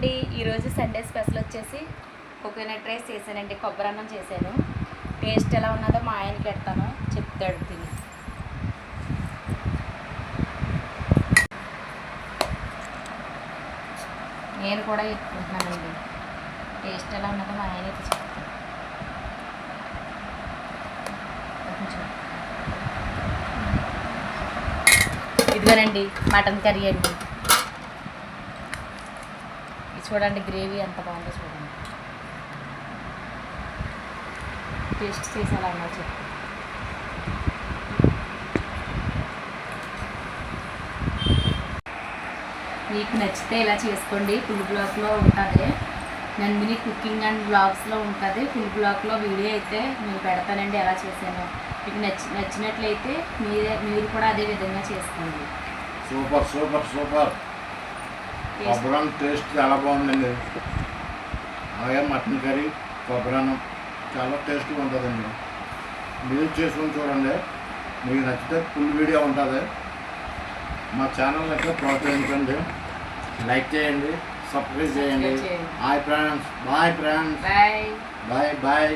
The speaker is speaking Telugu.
అండి. ఈరోజు సండే స్పెషల్ వచ్చేసి కోకోనట్ రైస్ చేశానండి. కొబ్బరి అన్నం చేశాను. టేస్ట్ ఎలా ఉన్నదో మా ఆయనకి పెడతాను, చెప్తాడు తిని. నేను కూడా చెప్పుకుంటున్నానండి. టేస్ట్ ఎలా ఉన్నదో మా ఆయనకి చెప్తాను. ఇదిగోనండి మటన్ కర్రీ అండి. చూడండి గ్రేవీ ఎంత బాగుందో చూడండి. టేస్ట్ చేసి ఎలా ఉన్నా చెప్పు. మీకు నచ్చితే ఇలా చేసుకోండి. ఫుల్ బ్లాగ్లో ఉంటుంది, నందిని కుకింగ్ అండ్ బ్లాగ్స్లో ఉంటుంది. ఫుల్ బ్లాగ్లో వీడియో అయితే నేను పెడతానండి ఎలా చేశానో. మీకు నచ్చినట్లయితే మీరు కూడా అదే విధంగా చేసుకోండి. Super super super. కొబ్బరి టేస్ట్ చాలా బాగుందండి. అలాగే మటన్ కర్రీ కొబ్బరి అన్నం చాలా టేస్ట్గా ఉంటుందండి. మీరు చేసుకొని చూడండి. మీకు నచ్చితే ఫుల్ వీడియో ఉంటుంది. మా ఛానల్ అయితే ప్రోత్సహించండి, లైక్ చేయండి, సబ్స్క్రైబ్ చేయండి. Hi friends, bye friends, bye bye bye.